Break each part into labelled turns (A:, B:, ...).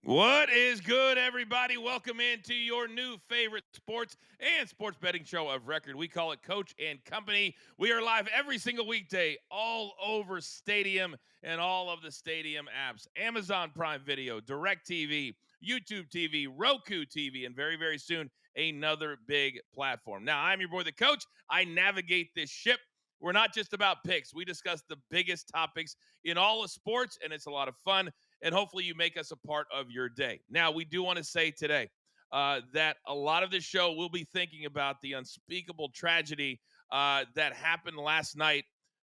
A: What is good, everybody? Welcome into your new favorite sports and sports betting show of record. We call it Coach and Company. We are live every single weekday all over Stadium and all of the Stadium apps, Amazon Prime Video, DirecTV, YouTube TV, Roku TV, and very, very soon, another big platform. Now, I'm your boy, the Coach. I navigate this ship. We're not just about picks. We discuss the biggest topics in all of sports, and it's a lot of fun, and hopefully you make us a part of your day. Now, we do want to say today that a lot of this show will be thinking about the unspeakable tragedy that happened last night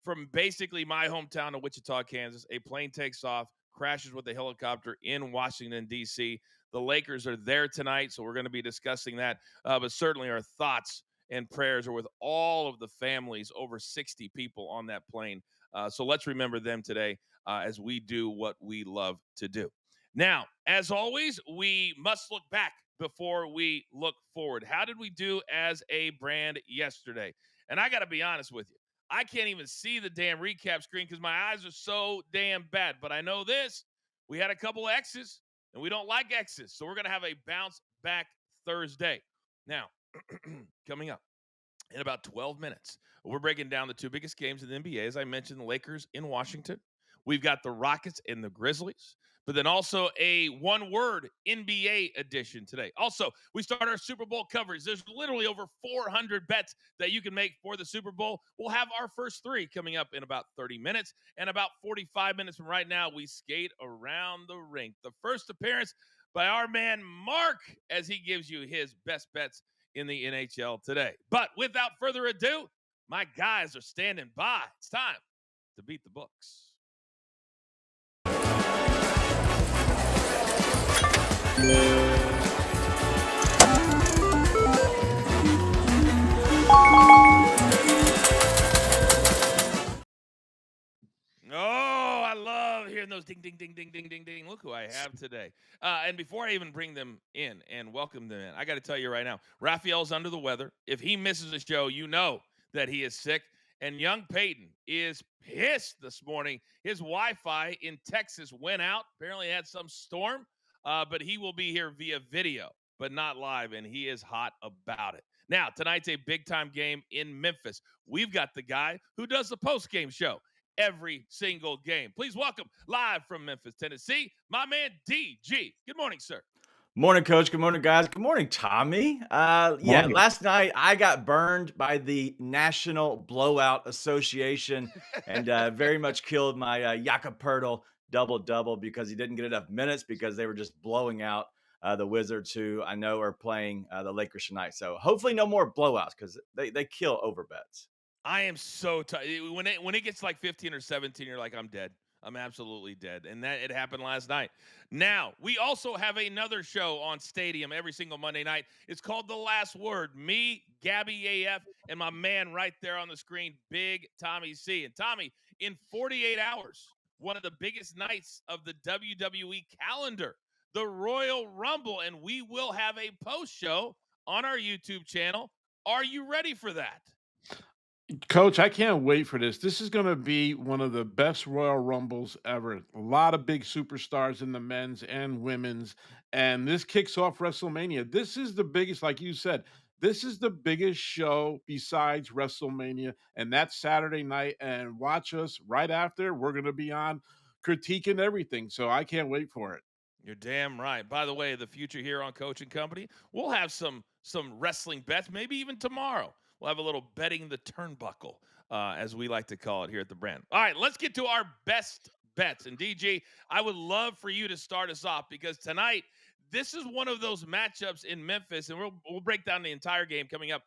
A: from basically my hometown of Wichita, Kansas. A plane takes off, crashes with a helicopter in Washington, D.C. The Lakers are there tonight, so we're going to be discussing that. But certainly our thoughts and prayers are with all of the families, over 60 people on that plane. So let's remember them today as we do what we love to do. Now, as always, we must look back before we look forward. How did we do as a brand yesterday? And I got to be honest with you, I can't even see the damn recap screen because my eyes are so damn bad. But I know this, we had a couple of X's, and we don't like X's. So we're going to have a bounce back Thursday. Now, coming up in about 12 minutes, we're breaking down the two biggest games in the NBA. As I mentioned, the Lakers in Washington. We've got the Rockets and the Grizzlies, but then also a one-word NBA edition today. Also, we start our Super Bowl coverage. There's literally over 400 bets that you can make for the Super Bowl. We'll have our first three coming up in about 30 minutes, and about 45 minutes from right now, we skate around the rink. The first appearance by our man Mark as he gives you his best bets in the NHL today. But without further ado, my guys are standing by. It's time to beat the books. Oh, I love hearing those ding, ding, ding, ding, ding, ding, ding. Look who I have today. And before I even bring them in and welcome them in, I got to tell you right now, Raphael's under the weather. If he misses a show, you know that he is sick. And young Payton is pissed this morning. His Wi-Fi in Texas went out. Apparently had some storm, but he will be here via video, but not live, and he is hot about it. Now, tonight's a big-time game in Memphis. We've got the guy who does the post-game show every single game. Please welcome live from Memphis, Tennessee, my man DG. Good morning, sir.
B: Morning, Coach. Good morning, guys. Good morning, Tommy.
C: Morning.
B: Last night I got burned by the National Blowout Association and very much killed my Jakob Poeltl double-double because he didn't get enough minutes because they were just blowing out the Wizards, who I know are playing the Lakers tonight. So hopefully no more blowouts because they kill over bets.
A: I am so tired. When it gets like 15 or 17, you're like, I'm dead. I'm absolutely dead. And that it happened last night. Now, we also have another show on Stadium every single Monday night. It's called The Last Word. Me, Gabby AF, and my man right there on the screen, Big Tommy C. And Tommy, in 48 hours, one of the biggest nights of the WWE calendar, the Royal Rumble, and we will have a post show on our YouTube channel. Are you ready for that?
C: Coach, I can't wait for this. This is going to be one of the best Royal Rumbles ever. A lot of big superstars in the men's and women's. And this kicks off WrestleMania. This is the biggest, like you said, this is the biggest show besides WrestleMania. And that's Saturday night. And watch us right after. We're going to be on critiquing everything. So I can't wait for it.
A: You're damn right. By the way, the future here on Coaching Company, we'll have some wrestling bets, maybe even tomorrow. We'll have a little betting the turnbuckle, as we like to call it here at the brand. All right, let's get to our best bets. And DG, I would love for you to start us off because tonight, this is one of those matchups in Memphis, and we'll break down the entire game coming up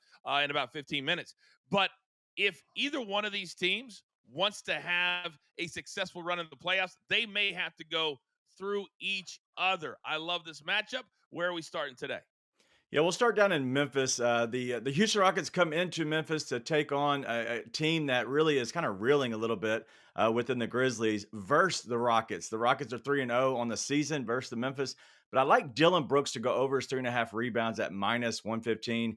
A: in about 15 minutes. But if either one of these teams wants to have a successful run in the playoffs, they may have to go through each other. I love this matchup. Where are we starting today?
B: Yeah, we'll start down in Memphis. The Houston Rockets come into Memphis to take on a team that really is kind of reeling a little bit within the Grizzlies versus the Rockets. The Rockets are 3-0 on the season versus the Memphis, but I like Dylan Brooks to go over his 3.5 rebounds at minus 115.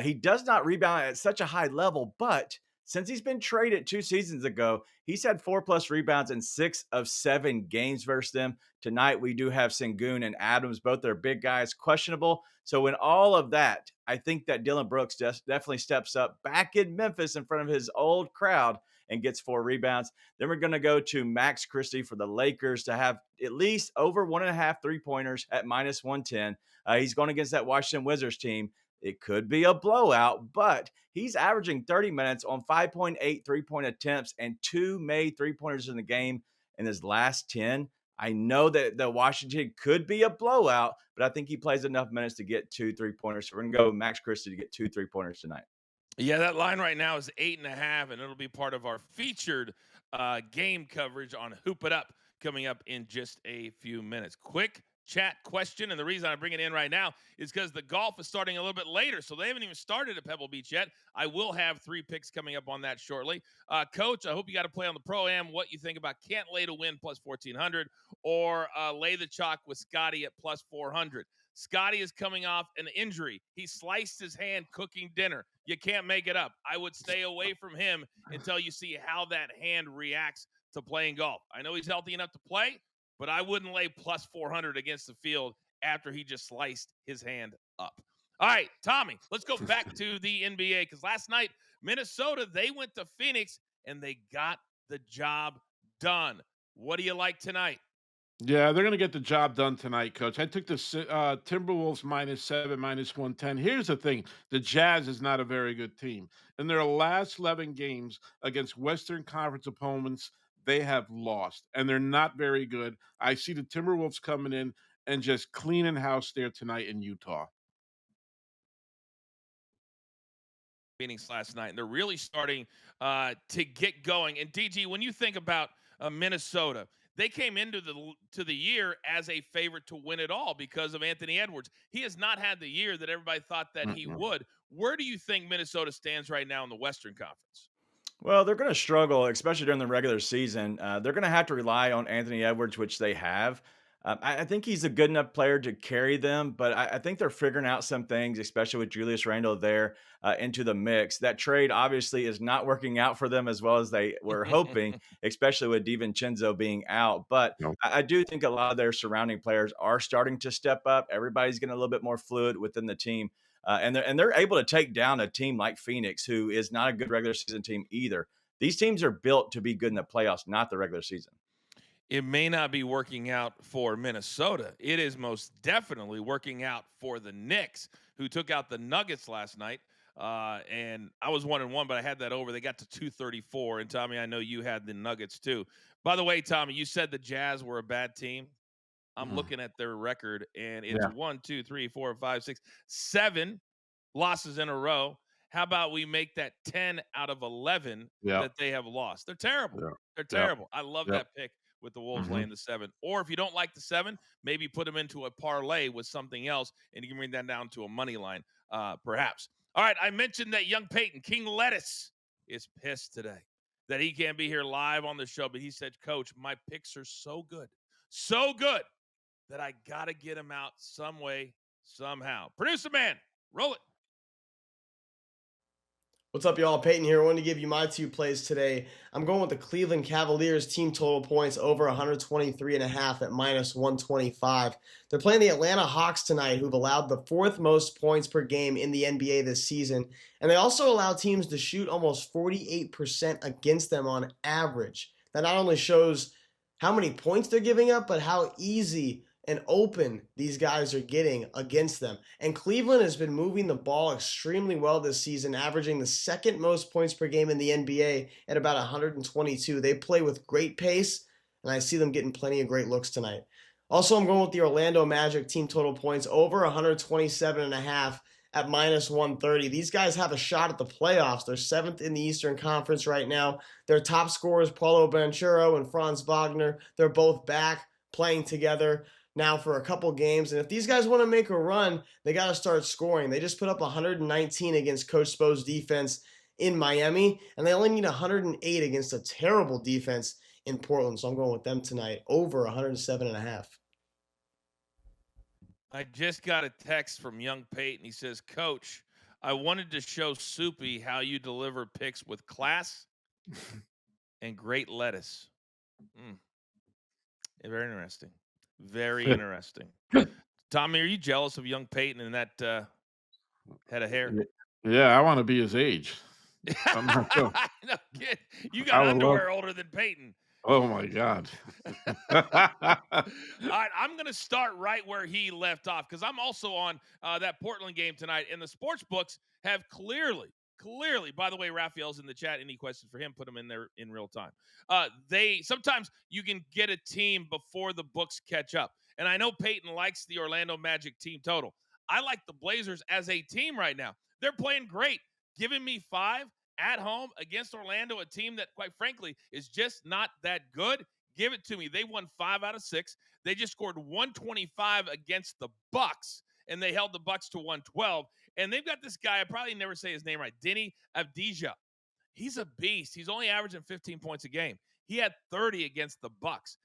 B: He does not rebound at such a high level, but Since he's been traded 2 seasons ago, he's had 4+ rebounds in 6 of 7 games versus them. Tonight, we do have Sengun and Adams, both their big guys, questionable. So, in all of that, I think that Dylan Brooks definitely steps up back in Memphis in front of his old crowd and gets 4 rebounds. Then we're going to go to Max Christie for the Lakers to have at least over 1.5 3-pointers at -110. He's going against that Washington Wizards team. It could be a blowout, but he's averaging 30 minutes on 5.8 3-point attempts and 2 made 3-pointers in the game in his last 10. I know that the Washington could be a blowout, but I think he plays enough minutes to get 2 3-pointers. So we're going to go with Max Christie to get 2 3-pointers tonight.
A: Yeah, that line right now is 8.5, and it'll be part of our featured game coverage on Hoop It Up coming up in just a few minutes. Quick chat question, and the reason I bring it in right now is because the golf is starting a little bit later, so they haven't even started at Pebble Beach yet. I will have 3 picks coming up on that shortly. Coach, I hope you got to play on the Pro-Am. What you think about can't lay to win plus 1,400 or lay the chalk with Scotty at plus 400? Scotty is coming off an injury. He sliced his hand cooking dinner. You can't make it up. I would stay away from him until you see how that hand reacts to playing golf. I know he's healthy enough to play, but I wouldn't lay plus 400 against the field after he just sliced his hand up. All right, Tommy, let's go back to the NBA because last night, Minnesota, they went to Phoenix and they got the job done. What do you like tonight?
C: Yeah, they're going to get the job done tonight, Coach. I took the Timberwolves -7, -110. Here's the thing. The Jazz is not a very good team. In their last 11 games against Western Conference opponents, they have lost, and they're not very good. I see the Timberwolves coming in and just cleaning house there tonight in Utah.
A: Meetings last night, and they're really starting to get going. And DG, when you think about Minnesota, they came into the year as a favorite to win it all because of Anthony Edwards. He has not had the year that everybody thought that he
C: Mm-mm.
A: would. Where do you think Minnesota stands right now in the Western Conference?
B: Well, they're going to struggle, especially during the regular season. They're going to have to rely on Anthony Edwards, which they have. I think he's a good enough player to carry them, but I think they're figuring out some things, especially with Julius Randle there into the mix. That trade obviously is not working out for them as well as they were hoping, especially with DiVincenzo being out. But
C: No.
B: I do think a lot of their surrounding players are starting to step up. Everybody's getting a little bit more fluid within the team. And they're able to take down a team like Phoenix, who is not a good regular season team either. These teams are built to be good in the playoffs, not the regular season.
A: It may not be working out for Minnesota. It is most definitely working out for the Knicks, who took out the Nuggets last night. And I was 1-1, but I had that over. They got to 234. And Tommy, I know you had the Nuggets too. By the way, Tommy, you said the Jazz were a bad team. I'm
C: Mhm.
A: looking at their record, and it's
C: Yeah.
A: 1, 2, 3, 4, 5, 6, 7 losses in a row. How about we make that 10 out of 11
C: Yeah.
A: that they have lost? They're terrible.
C: Yeah.
A: They're
C: Yeah.
A: terrible. I love
C: Yep.
A: that pick with the Wolves
C: Mhm.
A: laying the 7. Or if you don't like the 7, maybe put them into a parlay with something else, and you can bring that down to a money line, perhaps. All right, I mentioned that young Payton, King Lettuce, is pissed today that he can't be here live on the show, but he said, Coach, my picks are so good that I got to get him out some way, somehow. Producer man, roll it.
D: What's up, y'all? Peyton here. I wanted to give you my 2 plays today. I'm going with the Cleveland Cavaliers team total points over 123.5 at -125. They're playing the Atlanta Hawks tonight, who've allowed the 4th most points per game in the NBA this season. And they also allow teams to shoot almost 48% against them on average. That not only shows how many points they're giving up, but how easy and open these guys are getting against them. And Cleveland has been moving the ball extremely well this season, averaging the 2nd most points per game in the NBA at about 122. They play with great pace, and I see them getting plenty of great looks tonight. Also, I'm going with the Orlando Magic team total points over 127.5 at -130. These guys have a shot at the playoffs. They're 7th in the Eastern Conference right now. Their top scorers, Paulo Banchero and Franz Wagner, they're both back playing together now for a couple games. And if these guys want to make a run, they got to start scoring. They just put up 119 against Coach Spo's defense in Miami, and they only need 108 against a terrible defense in Portland. So I'm going with them tonight over 107.5.
A: I just got a text from young Peyton. He says, Coach, I wanted to show Soupy how you deliver picks with class and great lettuce. Very interesting. Very interesting. Tommy, are you jealous of young Payton and that head of hair?
C: Yeah, I want to be his age. I'm not sure.
A: No kid. You got
C: I would love.
A: underwear older than Payton.
C: Oh my God.
A: All right, I'm going to start right where he left off because I'm also on that Portland game tonight, and the sports books have clearly, by the way, Raphael's in the chat. Any questions for him, put them in there in real time. Sometimes you can get a team before the books catch up, and I know Payton likes the Orlando Magic team total. I like the Blazers as a team right now. They're playing great, giving me 5 at home against Orlando, a team that, quite frankly, is just not that good. Give it to me. They won 5 out of 6. They just scored 125 against the Bucks, and they held the Bucks to 112. And they've got this guy, I probably never say his name right, Denny Avdija. He's a beast. He's only averaging 15 points a game. He had 30 against the Bucks.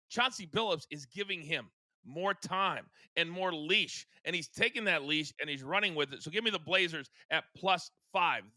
A: Chauncey Billups is giving him more time and more leash, and he's taking that leash and he's running with it. So give me the Blazers at +5.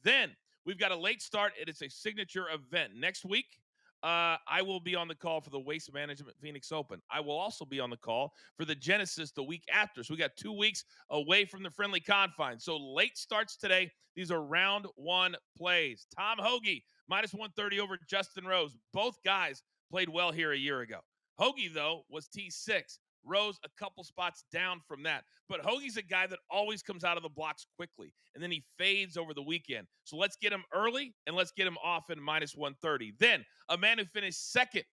A: Then we've got a late start, and it's a signature event. Next week, I will be on the call for the Waste Management Phoenix Open. I will also be on the call for the Genesis the week after. So we got 2 weeks away from the friendly confines. So late starts today. These are round 1 plays. Tom Hoagie, -130 over Justin Rose. Both guys played well here a year ago. Hoagie, though, was T6. Rose a couple spots down from that. But Hoagie's a guy that always comes out of the blocks quickly, and then he fades over the weekend. So let's get him early, and let's get him off in -130. Then a man who finished second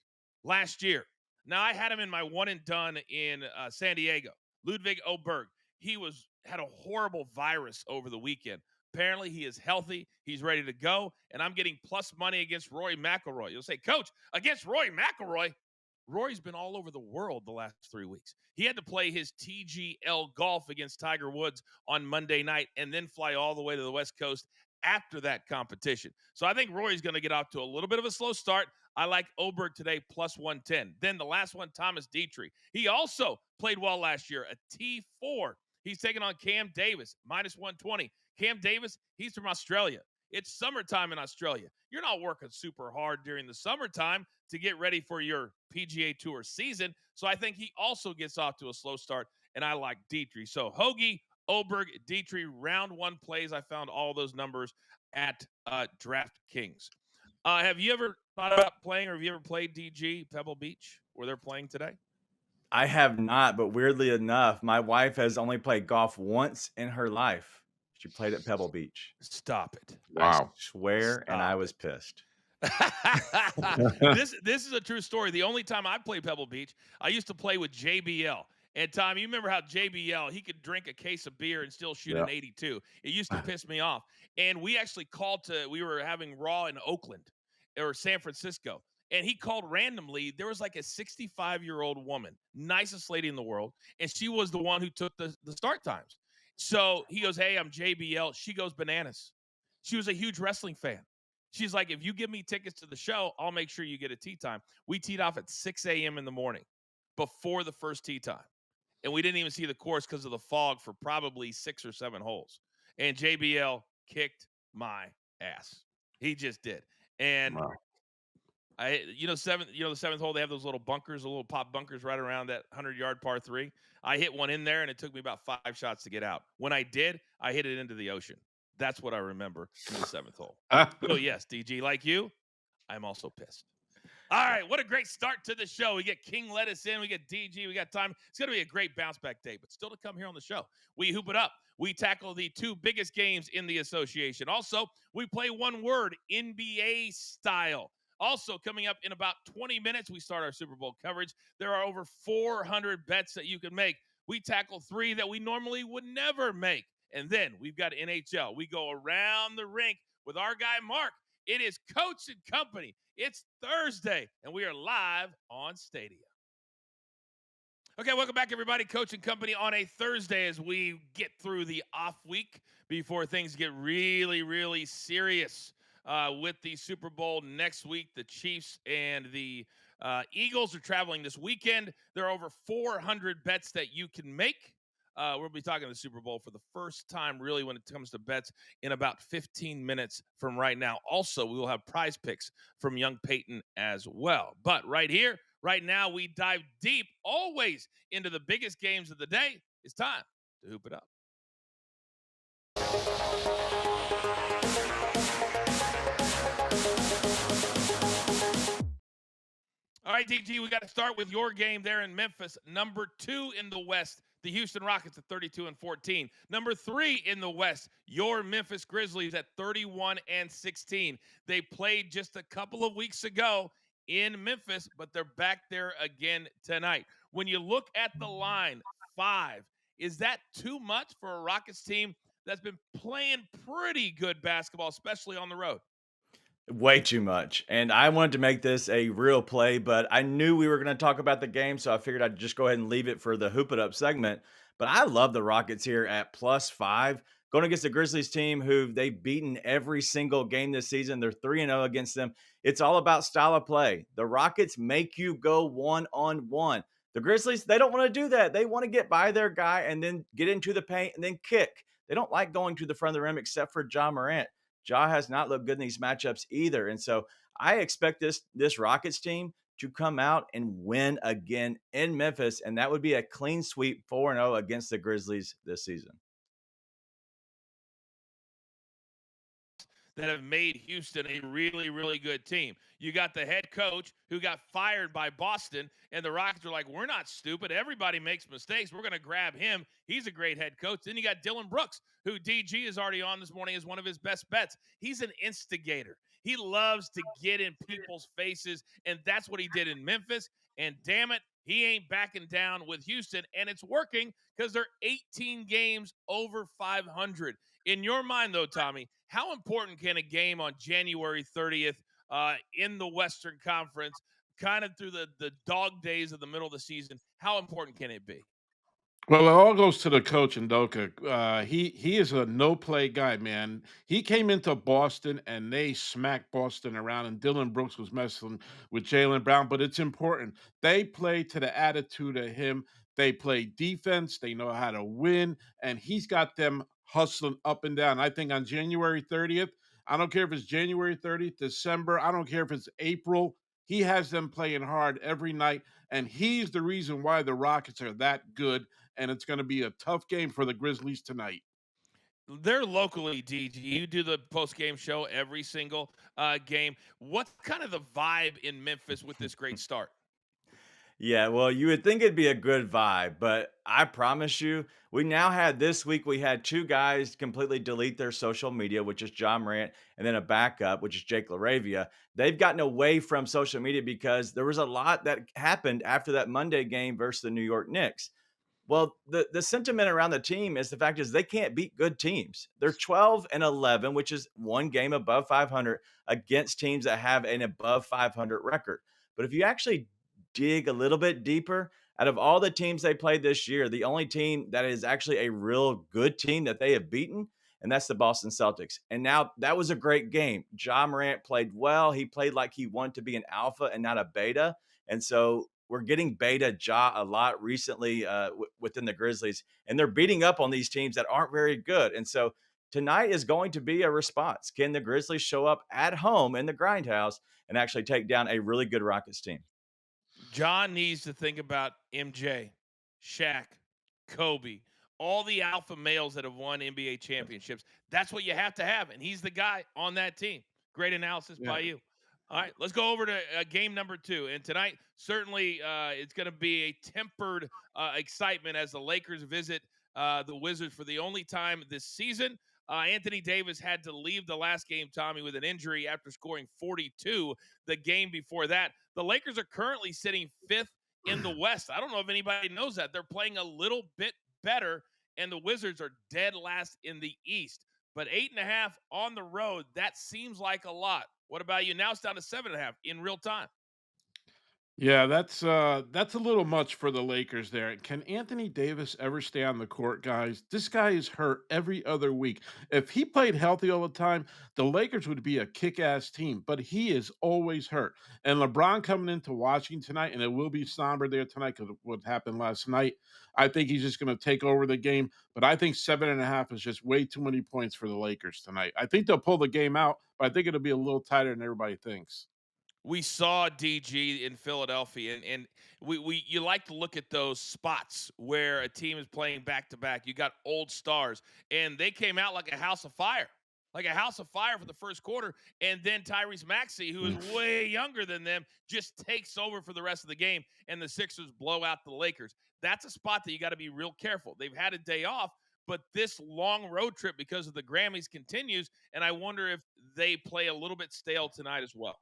A: last year. Now, I had him in my one and done in San Diego, Ludwig Oberg. He had a horrible virus over the weekend. Apparently, he is healthy. He's ready to go, and I'm getting plus money against Rory McIlroy. You'll say, Coach, against Rory McIlroy? Rory's been all over the world the last 3 weeks. He had to play his TGL golf against Tiger Woods on Monday night and then fly all the way to the West Coast after that competition. So I think Rory's going to get off to a little bit of a slow start. I like Oberg today, +110. Then the last one, Thomas Dietrich. He also played well last year, a T4. He's taking on Cam Davis, -120. Cam Davis, he's from Australia. It's summertime in Australia. You're not working super hard during the summertime to get ready for your PGA Tour season. So I think he also gets off to a slow start, and I like Dietrich. So Hoagie, Oberg, Dietrich, round 1 plays. I found all those numbers at DraftKings. Have you ever thought about playing, or have you ever played DG, Pebble Beach, where they're playing today?
B: I have not, but weirdly enough, my wife has only played golf once in her life. She played at Pebble Beach.
A: Stop it.
B: I swear, and I was pissed.
A: This is a true story. The only time I played Pebble Beach, I used to play with JBL. And Tom, you remember how JBL, he could drink a case of beer and still shoot an 82. It used to piss me off. And we actually we were having Raw in Oakland or San Francisco. And he called randomly. There was like a 65-year-old woman, nicest lady in the world. And she was the one who took the start times. So he goes, hey, I'm JBL. She goes bananas. She was a huge wrestling fan. She's like, if you give me tickets to the show, I'll make sure you get a tee time. We teed off at 6 a.m. in the morning before the first tee time. And we didn't even see the course because of the fog for probably 6 or 7 holes. And JBL kicked my ass. He just did. And
C: Wow.
A: the seventh hole, they have those little bunkers, the little pop bunkers right around that 100-yard par 3. I hit one in there, and it took me about 5 shots to get out. When I did, I hit it into the ocean. That's what I remember from the 7th hole. So, yes, DG, like you, I'm also pissed. All right, what a great start to the show. We get King Lettuce in. We get DG. We got time. It's going to be a great bounce-back day, but still to come here on the show. We hoop it up. We tackle the 2 biggest games in the association. Also, we play one word, NBA style. Also, coming up in about 20 minutes, we start our Super Bowl coverage. There are over 400 bets that you can make. We tackle 3 that we normally would never make. And then we've got NHL. We go around the rink with our guy, Mark. It is Coach and Company. It's Thursday, and we are live on Stadia. Okay, welcome back, everybody. Coach and Company on a Thursday as we get through the off week before things get really, really serious. With the Super Bowl next week, the Chiefs and the Eagles are traveling this weekend. There are over 400 bets that you can make. We'll be talking the Super Bowl for the first time, really, when it comes to bets in about 15 minutes from right now. Also, we will have prize picks from young Payton as well. But right here, right now, we dive deep always into the biggest games of the day. It's time to hoop it up. All right, DG, we got to start with your game there in Memphis. Number 2 in the West, the Houston Rockets at 32-14. Number 3 in the West, your Memphis Grizzlies at 31-16. They played just a couple of weeks ago in Memphis, but they're back there again tonight. When you look at the line, 5, is that too much for a Rockets team that's been playing pretty good basketball, especially on the road?
B: Way too much. And I wanted to make this a real play, but I knew we were going to talk about the game, so I figured I'd just go ahead and leave it for the Hoop It Up segment. But I love the Rockets here at +5, going against the Grizzlies team who they've beaten every single game this season. They're 3-0 against them. It's all about style of play. The Rockets make you go one-on-one. The Grizzlies, they don't want to do that. They want to get by their guy and then get into the paint and then kick. They don't like going to the front of the rim except for Ja Morant. Ja has not looked good in these matchups either. And so I expect this Rockets team to come out and win again in Memphis. And that would be a clean sweep 4-0 against the Grizzlies this season.
A: That have made Houston a really, really good team. You got the head coach who got fired by Boston, and the Rockets are like, we're not stupid. Everybody makes mistakes. We're going to grab him. He's a great head coach. Then you got Dillon Brooks, who DG is already on this morning as one of his best bets. He's an instigator. He loves to get in people's faces, and that's what he did in Memphis. And damn it, he ain't backing down with Houston, and it's working because they're 18 games over 500. In your mind, though, Tommy, how important can a game on January 30th in the Western Conference, kind of through the dog days of the middle of the season, how important can it be?
C: Well, it all goes to the coach and Doka. He is a no play guy, man. He came into Boston and they smacked Boston around, and Dylan Brooks was messing with Jalen Brown. But it's important they play to the attitude of him. They play defense. They know how to win, and he's got them hustling up and down. I think on January 30th, I don't care if it's January 30th, December. I don't care if it's April. He has them playing hard every night, and he's the reason why the Rockets are that good, and it's going to be a tough game for the Grizzlies tonight.
A: They're locally, DG. You do the post game show every single game. What's kind of the vibe in Memphis with this great start?
B: Yeah, well, you would think it'd be a good vibe, but I promise you, we now had this week, we had two guys completely delete their social media, which is John Morant, and then a backup, which is Jake LaRavia. They've gotten away from social media because there was a lot that happened after that Monday game versus the New York Knicks. Well, the sentiment around the team is the fact is they can't beat good teams. They're 12-11, which is one game above 500 against teams that have an above 500 record. But if you actually dig a little bit deeper, out of all the teams they played this year, the only team that is actually a real good team that they have beaten, and that's the Boston Celtics. And now that was a great game. Ja Morant played well. He played like he wanted to be an alpha and not a beta. And so we're getting beta Ja a lot recently within the Grizzlies, and they're beating up on these teams that aren't very good. And so tonight is going to be a response. Can the Grizzlies show up at home in the grindhouse and actually take down a really good Rockets team?
A: John needs to think about MJ, Shaq, Kobe, all the alpha males that have won NBA championships. That's what you have to have, and he's the guy on that team. Great analysis
C: Yeah.
A: by you. All right, let's go over to game number 2. And tonight, certainly, it's going to be a tempered excitement as the Lakers visit the Wizards for the only time this season. Anthony Davis had to leave the last game, Tommy, with an injury after scoring 42 the game before that. The Lakers are currently sitting 5th in the West. I don't know if anybody knows that. They're playing a little bit better, and the Wizards are dead last in the East. But 8.5 on the road, that seems like a lot. What about you? Now it's down to 7.5 in real time.
C: Yeah, that's a little much for the Lakers there. Can Anthony Davis ever stay on the court, guys? This guy is hurt every other week. If he played healthy all the time, the Lakers would be a kick-ass team, but he is always hurt. And LeBron coming into Washington tonight, and it will be somber there tonight because of what happened last night. I think he's just going to take over the game, but I think 7.5 is just way too many points for the Lakers tonight. I think they'll pull the game out, but I think it'll be a little tighter than everybody thinks.
A: We saw DG in Philadelphia, and we you like to look at those spots where a team is playing back to back. You got old stars, and they came out like a house of fire. Like a house of fire for the first quarter, and then Tyrese Maxey, who is way younger than them, just takes over for the rest of the game, and the Sixers blow out the Lakers. That's a spot that you got to be real careful. They've had a day off, but this long road trip because of the Grammys continues, and I wonder if they play a little bit stale tonight as well.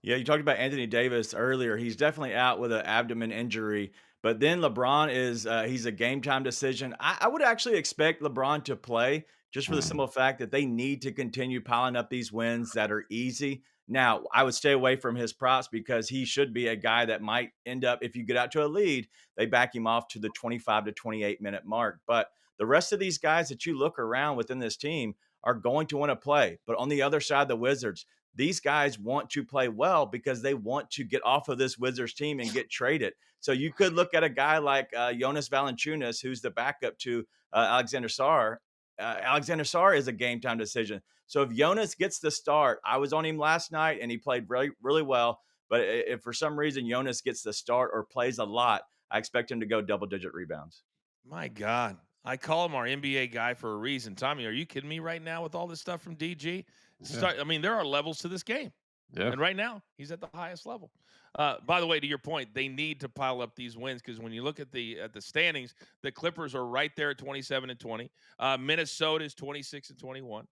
B: Yeah, you talked about Anthony Davis earlier. He's definitely out with an abdomen injury. But then LeBron is he's a game time decision. I would actually expect LeBron to play just for the simple fact that they need to continue piling up these wins that are easy. Now, I would stay away from his props because he should be a guy that might end up, if you get out to a lead, they back him off to the 25 to 28-minute mark. But the rest of these guys that you look around within this team are going to want to play. But on the other side, the Wizards, these guys want to play well because they want to get off of this Wizards team and get traded. So you could look at a guy like Jonas Valanciunas, who's the backup to Alexander Sarr. Alexander Sarr is a game time decision. So if Jonas gets the start, I was on him last night and he played really, really well. But if for some reason Jonas gets the start or plays a lot, I expect him to go double digit rebounds.
A: My God. I call him our NBA guy for a reason. Tommy, are you kidding me right now with all this stuff from DG?
C: Yeah.
A: I mean, there are levels to this game.
C: Yeah.
A: And right now, he's at the highest level. By the way, to your point, they need to pile up these wins because when you look at the standings, the Clippers are right there at 27 and 20. Minnesota is 26 and 21.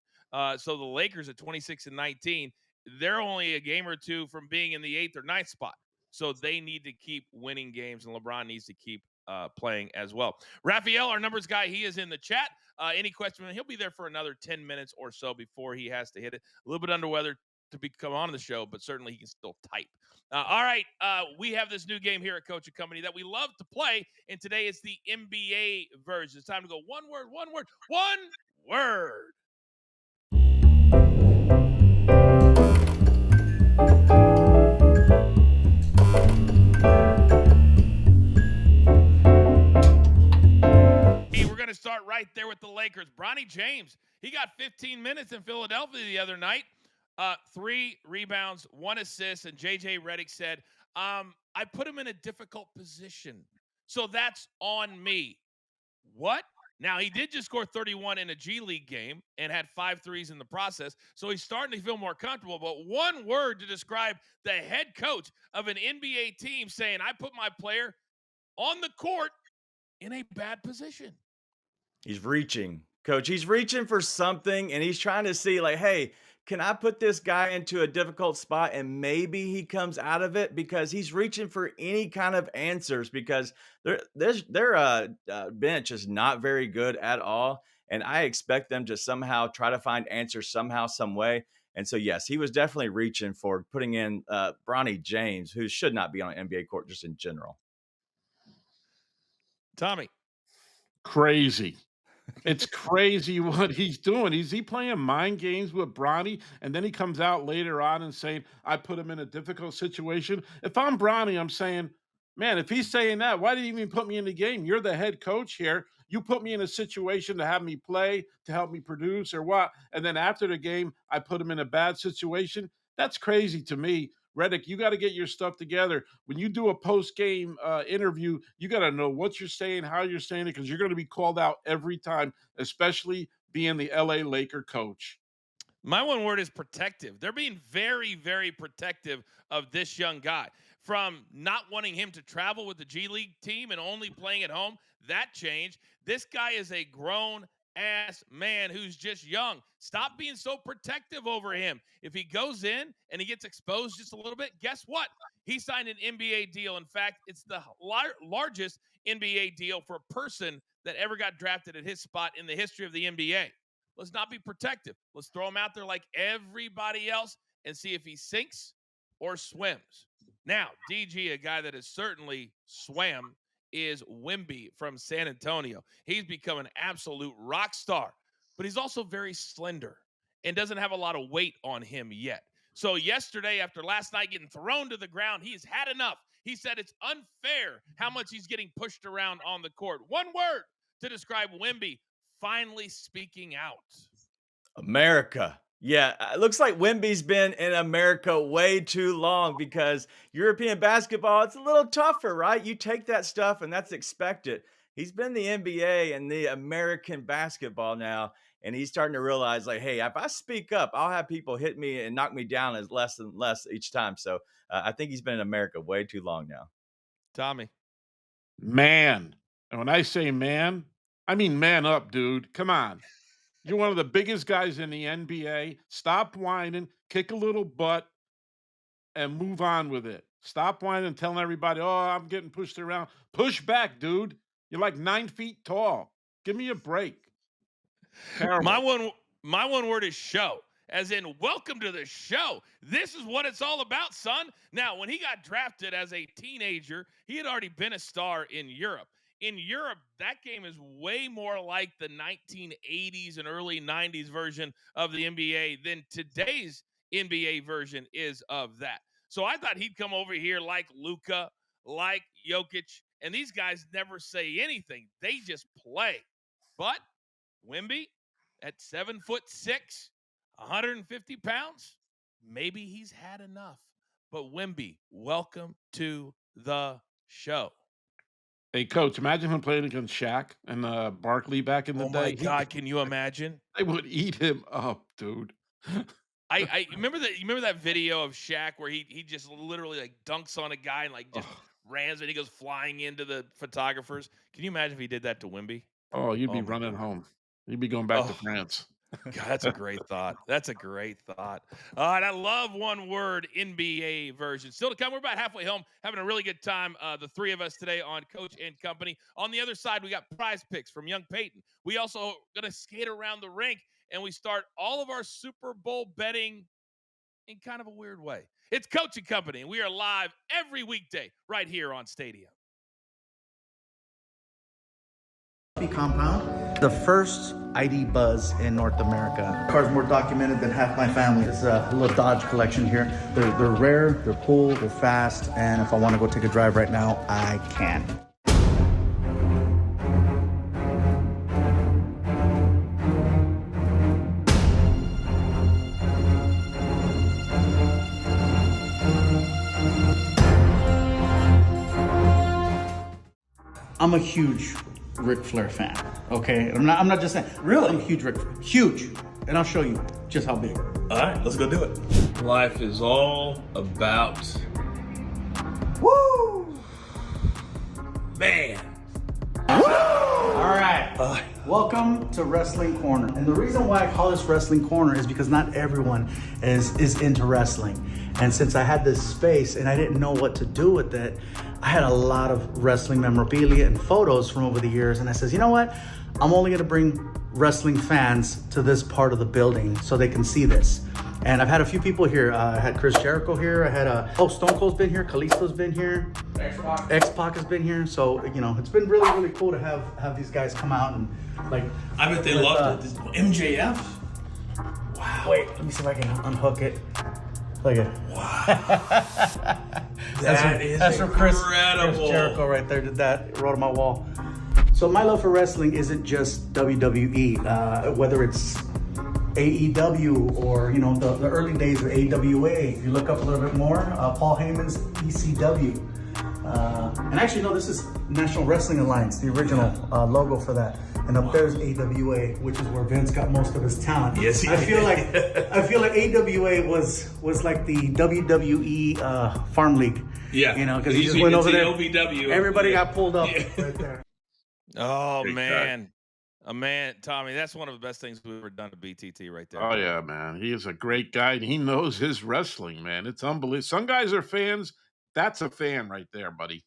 A: So the Lakers at 26 and 19, they're only a game or two from being in the 8th or ninth spot. So they need to keep winning games, and LeBron needs to keep playing as well. Raphael, our numbers guy, he is in the chat. Any question? He'll be there for another 10 minutes or so before he has to hit it. A little bit under weather to come on the show, but certainly he can still type. All right, we have this new game here at Coach and Company that we love to play, and today is the NBA version. It's time to go one word, one word, one word. We're going to start right there with the Lakers. Bronny James, he got 15 minutes in Philadelphia the other night. 3 rebounds, 1 assist, and JJ Redick said, I put him in a difficult position, so that's on me. What? Now, he did just score 31 in a G League game and had 5 threes in the process, so he's starting to feel more comfortable. But one word to describe the head coach of an NBA team saying, I put my player on the court in a bad position.
B: He's reaching, coach. He's reaching for something and he's trying to see, like, hey, can I put this guy into a difficult spot and maybe he comes out of it because he's reaching for any kind of answers because their bench is not very good at all. And I expect them to somehow try to find answers somehow, some way. And so, yes, he was definitely reaching for putting in Bronny James, who should not be on an NBA court just in general.
A: Tommy.
C: Crazy. It's crazy what he's doing. Is he playing mind games with Bronny? And then he comes out later on and saying, I put him in a difficult situation. If I'm Bronny, I'm saying, man, if he's saying that, why did you even put me in the game? You're the head coach here. You put me in a situation to have me play, to help me produce or what? And then after the game, I put him in a bad situation. That's crazy to me. Redick, you got to get your stuff together. When you do a post-game interview, you got to know what you're saying, how you're saying it, because you're going to be called out every time, especially being the LA Laker coach.
A: My one word is protective. They're being very, very protective of this young guy. From not wanting him to travel with the G League team and only playing at home, that changed. This guy is a grown ass man who's just young. Stop being so protective over him. If he goes in and he gets exposed just a little bit, guess what? He signed an NBA deal. In fact, it's the largest NBA deal for a person that ever got drafted at his spot in the history of the NBA. Let's not be protective. Let's throw him out there like everybody else and see if he sinks or swims. Now, DG, a guy that has certainly swam, is Wemby from San Antonio. He's become an absolute rock star, but he's also very slender and doesn't have a lot of weight on him yet. So yesterday, after last night getting thrown to the ground, he's had enough. He said it's unfair how much he's getting pushed around on the court. One word to describe Wemby finally speaking out.
B: America. Yeah, it looks like Wemby's been in America way too long because European basketball, it's a little tougher, right? You take that stuff and that's expected. He's been the NBA and the American basketball now, and he's starting to realize, like, hey, if I speak up, I'll have people hit me and knock me down as less and less each time. So I think he's been in America way too long now.
A: Tommy.
C: Man. And when I say man, I mean man up, dude. Come on. You're one of the biggest guys in the NBA. Stop whining, kick a little butt, and move on with it. Stop whining and telling everybody, oh, I'm getting pushed around. Push back, dude. You're like 9 feet tall. Give me a break. Terrible.
A: My one word is show. As in, welcome to the show. This is what it's all about, son. Now, when he got drafted as a teenager, he had already been a star in Europe. In Europe, that game is way more like the 1980s and early 90s version of the NBA than today's NBA version is of that. So I thought he'd come over here like Luka, like Jokic, and these guys never say anything. They just play. But Wemby at 7'6", 150 pounds, maybe he's had enough. But Wemby, welcome to the show.
C: Hey, Coach, imagine him playing against Shaq and Barkley back in the day.
A: Oh, my God, can you imagine?
C: They would eat him up, dude.
A: I remember that. You remember that video of Shaq where he just literally like dunks on a guy and like just rams and he goes flying into the photographers. Can you imagine if he did that to Wemby?
C: Oh, you'd be running home. You'd be going back to France.
A: God, that's a great thought. That's a great thought. All right, I love one word NBA version. Still to come, we're about halfway home, having a really good time. The three of us today on Coach and Company. On the other side, we got PrizePicks from young Payton. We also going to skate around the rink, and we start all of our Super Bowl betting in kind of a weird way. It's Coach and Company, and we are live every weekday right here on Stadium.
E: Compound, the first ID buzz in North America. Car's more documented than half my family. It's a little Dodge collection here. They're rare, they're cool, they're fast, and if I want to go take a drive right now, I can. I'm a huge Ric Flair fan, okay? I'm not just saying.
F: Really?
E: I'm a huge Ric Flair. Huge. And I'll show you just how big.
F: All right, let's go do it. Life is all about...
E: Woo!
F: Man.
E: All right. Welcome to Wrestling Corner. And the reason why I call this Wrestling Corner is because not everyone is into wrestling. And since I had this space and I didn't know what to do with it, I had a lot of wrestling memorabilia and photos from over the years. And I says, you know what? I'm only going to bring wrestling fans to this part of the building so they can see this. And I've had a few people here. I had Chris Jericho here. I had Stone Cold's been here. Kalisto's been here. X-Pac has been here. So, you know, it's been really, really cool to have these guys come out and like.
F: I bet they loved it. MJF?
E: Wow. Wait, let me see if I can unhook it. Look at it.
F: Wow.
E: That's from Chris Jericho right there. Did that, wrote on my wall. So my love for wrestling isn't just WWE, whether it's AEW or, you know, the early days of AWA. If you look up a little bit more, Paul Heyman's ECW. And actually, no, this is National Wrestling Alliance, the original logo for that. And up there's AWA, which is where Vince got most of his talent.
F: Yes,
E: I feel like AWA was like the WWE Farm League.
F: Yeah,
E: you know, because he just went over there.
F: OVW.
E: Everybody got pulled up right there.
A: Oh, man. Tommy, that's one of the best things we've ever done to BTT right there.
C: Oh, yeah, man. He is a great guy, and he knows his wrestling, man. It's unbelievable. Some guys are fans. That's a fan right there, buddy.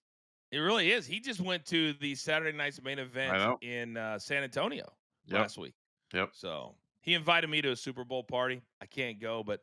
A: It really is. He just went to the Saturday night's main event in San Antonio last week.
C: Yep.
A: So he invited me to a Super Bowl party. I can't go, but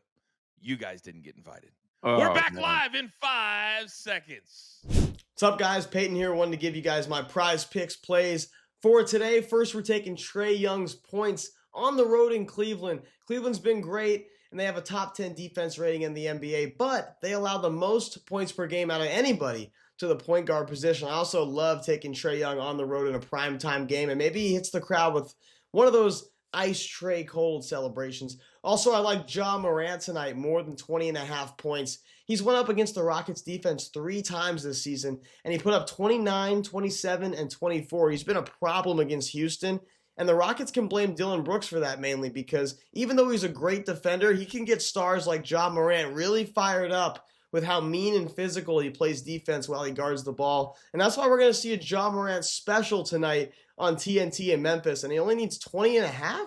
A: you guys didn't get invited. We're
C: Oh,
A: back
C: man.
A: live in 5 seconds.
D: What's up, guys? Payton here. Wanted to give you guys my prize picks plays for today. First, we're taking Trae Young's points on the road in Cleveland. Cleveland's been great, and they have a top 10 defense rating in the NBA, but they allow the most points per game out of anybody to the point guard position. I also love taking Trae Young on the road in a primetime game, and maybe he hits the crowd with one of those ice Trae cold celebrations. Also, I like Ja Morant tonight, more than 20.5 points. He's went up against the Rockets defense 3 times this season, and he put up 29, 27, and 24. He's been a problem against Houston, and the Rockets can blame Dylan Brooks for that mainly because even though he's a great defender, he can get stars like Ja Morant really fired up with how mean and physical he plays defense while he guards the ball. And that's why we're going to see a Ja Morant special tonight on TNT in Memphis, and he only needs 20.5?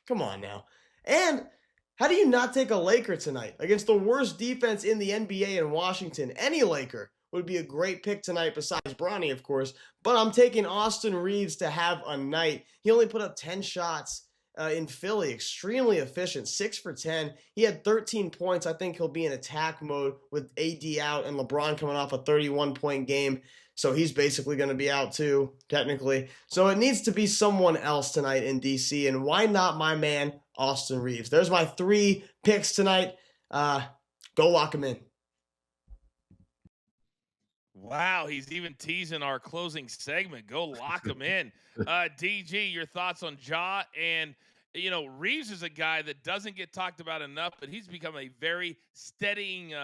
D: Come on now. And how do you not take a Laker tonight against the worst defense in the NBA in Washington? Any Laker would be a great pick tonight besides Bronny, of course. But I'm taking Austin Reeves to have a night. He only put up 10 shots in Philly. Extremely efficient, 6 for 10. He had 13 points. I think he'll be in attack mode with AD out and LeBron coming off a 31-point game. So he's basically going to be out too, technically. So it needs to be someone else tonight in DC. And why not my man, Austin Reeves? There's my 3 picks tonight. Go lock him in.
A: Wow, he's even teasing our closing segment. Go lock him in. DG, your thoughts on Ja? And, you know, Reeves is a guy that doesn't get talked about enough, but he's become a very steadying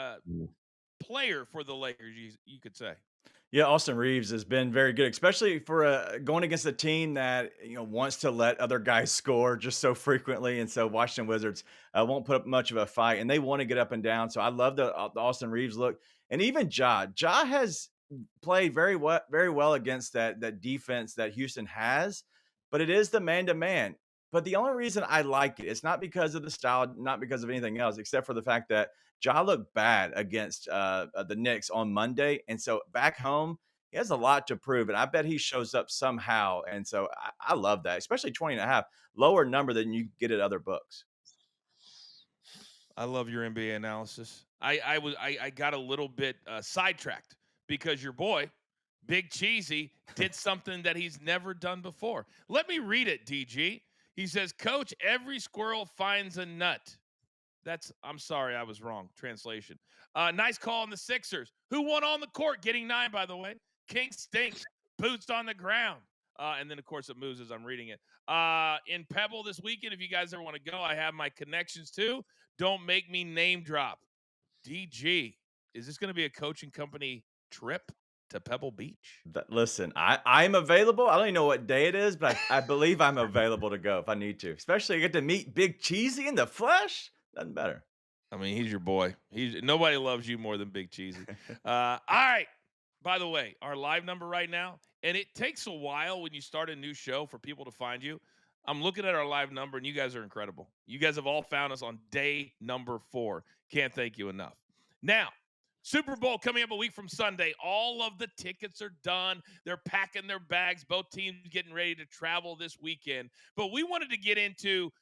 A: player for the Lakers, you could say.
B: Yeah, Austin Reeves has been very good, especially for going against a team that wants to let other guys score just so frequently, and so Washington Wizards won't put up much of a fight, and they want to get up and down. So I love the Austin Reeves look, and even Ja has played very well against that defense that Houston has, but it is the man to man. But the only reason I like it, it's not because of the style, not because of anything else, except for the fact that Ja looked bad against the Knicks on Monday. And so back home, he has a lot to prove. And I bet he shows up somehow. And so I love that, especially 20.5, lower number than you get at other books.
A: I love your NBA analysis. I got a little bit sidetracked because your boy, Big Cheesy, did something that he's never done before. Let me read it, DG. He says, Coach, every squirrel finds a nut. I'm sorry, I was wrong. Translation. Nice call on the Sixers, who won on the court, getting 9, by the way. King stinks, boots on the ground. And then, of course, it moves as I'm reading it. In Pebble this weekend, if you guys ever want to go, I have my connections too. Don't make me name drop. DG, is this going to be a coaching company trip to Pebble Beach?
B: Listen, I'm available. I don't even know what day it is, but I believe I'm available to go if I need to. Especially I get to meet Big Cheesy in the flesh. Nothing better.
A: I mean, he's your boy. Nobody loves you more than Big Cheesy. All right. By the way, our live number right now, and it takes a while when you start a new show for people to find you. I'm looking at our live number, and you guys are incredible. You guys have all found us on day number 4. Can't thank you enough. Now, Super Bowl coming up a week from Sunday. All of the tickets are done. They're packing their bags. Both teams getting ready to travel this weekend. But we wanted to get into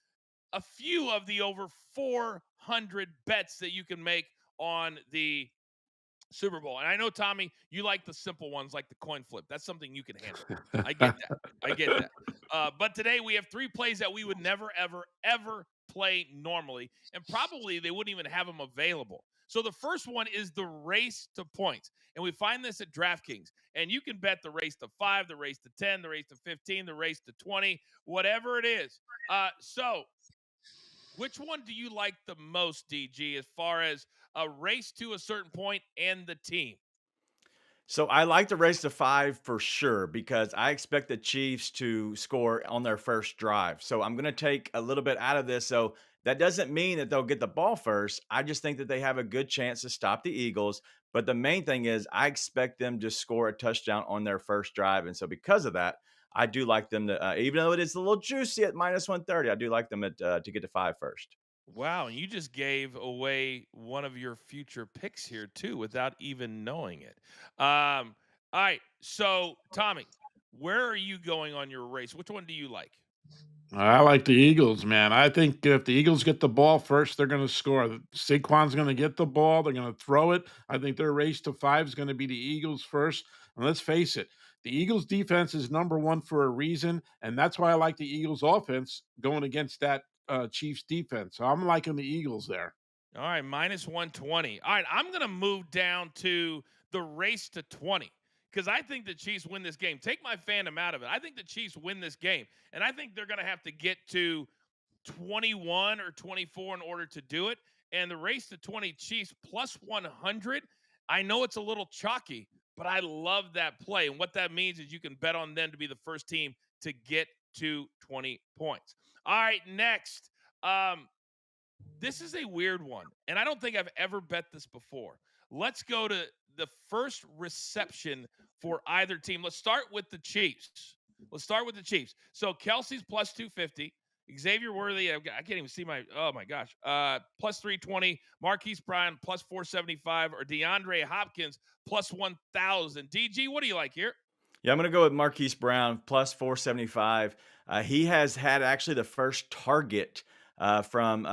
A: a few of the over 400 bets that you can make on the Super Bowl. And I know, Tommy, you like the simple ones like the coin flip. That's something you can handle. I get that. But today we have 3 plays that we would never, ever, ever play normally. And probably they wouldn't even have them available. So the first one is the race to points. And we find this at DraftKings. And you can bet the race to 5, the race to 10, the race to 15, the race to 20, whatever it is. So which one do you like the most, DG, as far as a race to a certain point and the team?
B: So I like the race to 5 for sure because I expect the Chiefs to score on their first drive. So I'm going to take a little bit out of this. So that doesn't mean that they'll get the ball first. I just think that they have a good chance to stop the Eagles. But the main thing is I expect them to score a touchdown on their first drive. And so because of that, I do like them to, even though it is a little juicy at minus 130, I do like them to get to 5 first.
A: Wow, and you just gave away one of your future picks here too without even knowing it. All right, so Tommy, where are you going on your race? Which one do you like?
C: I like the Eagles, man. I think if the Eagles get the ball first, they're going to score. Saquon's going to get the ball. They're going to throw it. I think their race to 5 is going to be the Eagles first. And let's face it, the Eagles defense is number one for a reason. And that's why I like the Eagles offense going against that Chiefs defense. So I'm liking the Eagles there.
A: All right, minus 120. All right, I'm going to move down to the race to 20 because I think the Chiefs win this game. Take my fandom out of it. I think the Chiefs win this game, and I think they're going to have to get to 21 or 24 in order to do it. And the race to 20 Chiefs plus 100, I know it's a little chalky, but I love that play. And what that means is you can bet on them to be the first team to get to 20 points. All right, next. This is a weird one, and I don't think I've ever bet this before. Let's go to the first reception for either team. Let's start with the Chiefs. So Kelsey's plus 250. Xavier Worthy, I can't even see oh my gosh, plus 320. Marquise Brown, plus 475. Or DeAndre Hopkins, plus 1,000. DG, what do you like here?
B: Yeah, I'm going to go with Marquise Brown, plus 475. He has had actually the first target from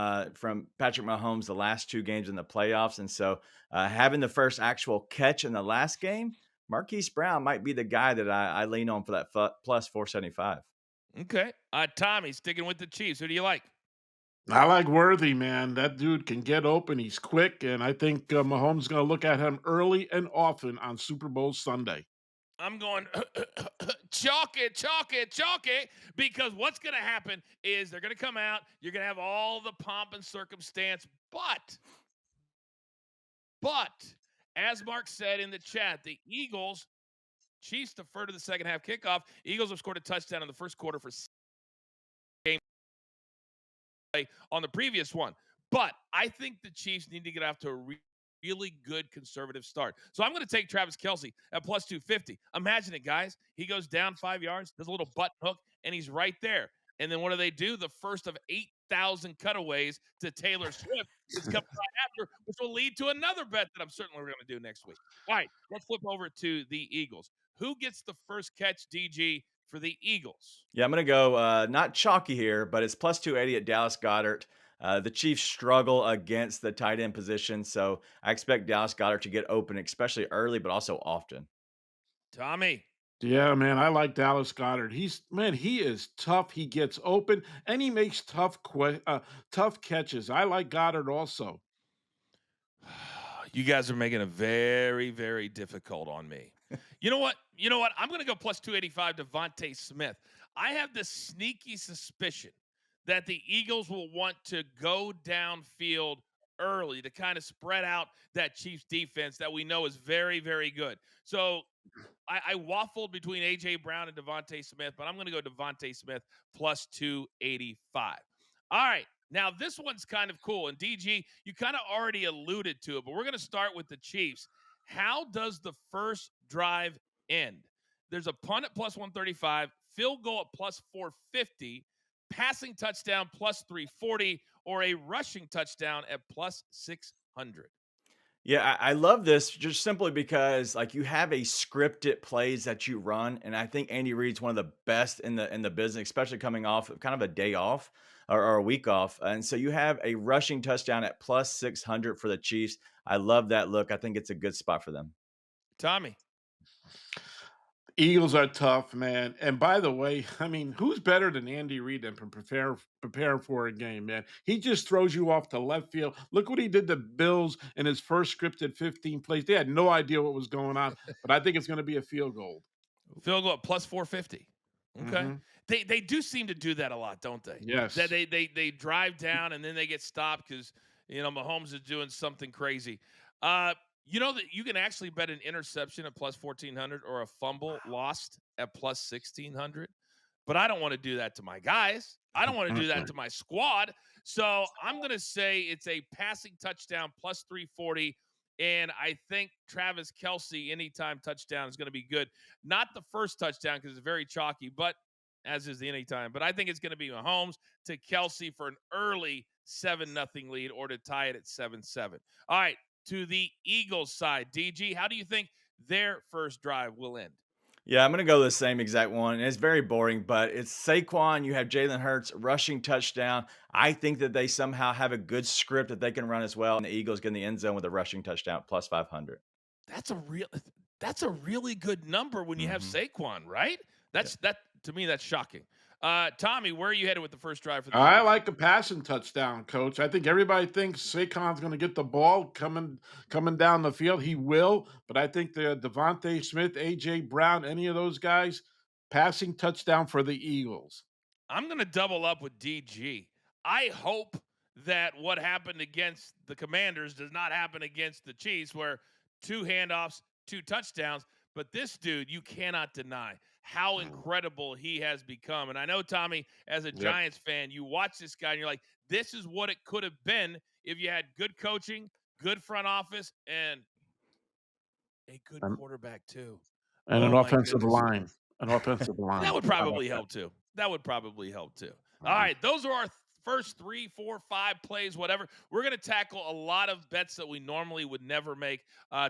B: Patrick Mahomes the last 2 games in the playoffs. And so having the first actual catch in the last game, Marquise Brown might be the guy that I lean on for that plus 475.
A: Okay. Tommy, sticking with the Chiefs. Who do you like?
C: I like Worthy, man. That dude can get open. He's quick. And I think Mahomes is going to look at him early and often on Super Bowl Sunday.
A: I'm going chalk it, because what's going to happen is they're going to come out. You're going to have all the pomp and circumstance. But as Mark said in the chat, the Chiefs defer to the second half kickoff. Eagles have scored a touchdown in the first quarter for game play on the previous one. But I think the Chiefs need to get off to a really good conservative start. So I'm going to take Travis Kelce at plus 250. Imagine it, guys. He goes down 5 yards, does a little button hook, and he's right there. And then what do? The first of 8,000 cutaways to Taylor Swift is coming right after, which will lead to another bet that I'm certainly going to do next week. All right, let's flip over to the Eagles. Who gets the first catch, DG, for the Eagles?
B: Yeah, I'm going to go not chalky here, but it's plus 280 at Dallas Goedert. The Chiefs struggle against the tight end position, so I expect Dallas Goedert to get open, especially early, but also often.
A: Tommy.
C: Yeah, man, I like Dallas Goedert. He is tough. He gets open and he makes tough catches. I like Goddard also.
A: You guys are making it very, very difficult on me. You know what? I'm going to go plus 285 Devontae Smith. I have this sneaky suspicion that the Eagles will want to go downfield early to kind of spread out that Chiefs defense that we know is very, very good. So I waffled between A.J. Brown and Devontae Smith, but I'm going to go Devontae Smith plus 285. All right. Now, this one's kind of cool. And, DG, you kind of already alluded to it, but we're going to start with the Chiefs. How does the first drive end? There's a punt at plus 135, field goal at plus 450, passing touchdown plus 340, or a rushing touchdown at plus 600.
B: Yeah, I love this just simply because like you have a scripted plays that you run, and I think Andy Reid's one of the best in the business, especially coming off of kind of a day off or a week off. And so you have a rushing touchdown at plus 600 for the Chiefs. I love that look. I think it's a good spot for them.
A: Tommy.
C: Eagles are tough, man. And by the way, I mean, who's better than Andy Reid than prepare for a game, man? He just throws you off to left field. Look what he did to Bills in his first scripted 15 plays. They had no idea what was going on, but I think it's going to be a field goal.
A: Field goal at plus 450. Okay. They do seem to do that a lot, don't they?
C: Yes.
A: That they drive down and then they get stopped because Mahomes is doing something crazy. You know that you can actually bet an interception at plus 1,400 or a fumble lost at plus 1,600. But I don't want to do that to my guys. I don't want to do that to my squad. So I'm going to say it's a passing touchdown plus 340. And I think Travis Kelce anytime touchdown is going to be good. Not the first touchdown because it's very chalky, but as is the anytime. But I think it's going to be Mahomes to Kelce for an early 7-0 lead or to tie it at 7-7. All right. To the Eagles side, DG, how do you think their first drive will end?
B: Yeah, I'm going to go the same exact one. And it's very boring, but it's Saquon. You have Jalen Hurts rushing touchdown. I think that they somehow have a good script that they can run as well. And the Eagles get in the end zone with a rushing touchdown plus 500.
A: That's a real. That's a really good number when you have
B: Mhm.
A: Saquon, right? That to me. That's shocking. Tommy, where are you headed with the first drive for the
C: I
A: Eagles?
C: like a passing touchdown, Coach. I think everybody thinks Saquon's going to get the ball coming down the field. He will, but I think the Devontae Smith, AJ Brown, any of those guys, passing touchdown for the Eagles.
A: I'm going to double up with DG. I hope that what happened against the Commanders does not happen against the Chiefs, where 2 handoffs, 2 touchdowns. But this dude, you cannot deny how incredible he has become. And I know, Tommy, as a
C: Yep.
A: Giants fan, you watch this guy and you're like, this is what it could have been if you had good coaching, good front office, and a good
C: Um,
A: quarterback, too.
C: And an
A: Oh, my
C: offensive
A: goodness.
C: line. An offensive line.
A: That would
C: How about
A: probably
C: that?
A: help too. That would probably help too. All
C: Mhm.
A: right, those are our first 3, 4, 5 plays, whatever. We're going to tackle a lot of bets that we normally would never make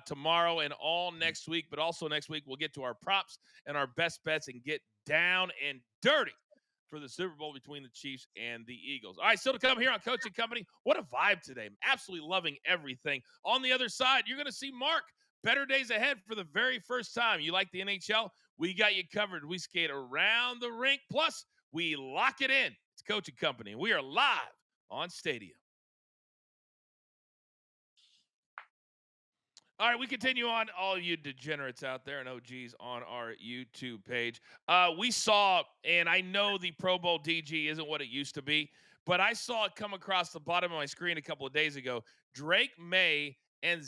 A: tomorrow and all next week. But also next week, we'll get to our props and our best bets and get down and dirty for the Super Bowl between the Chiefs and the Eagles. All right, still to come here on Coaching Company. What a vibe today. I'm absolutely loving everything. On the other side, you're going to see Mark. Better days ahead for the very first time. You like the NHL? We got you covered. We skate around the rink. Plus, we lock it in. It's Coaching Company. We are live on Stadium. All right, we continue on. All you degenerates out there and OGs on our YouTube page. We saw, and I know the Pro Bowl DG isn't what it used to be, but I saw it come across the bottom of my screen a couple of days ago. Drake May and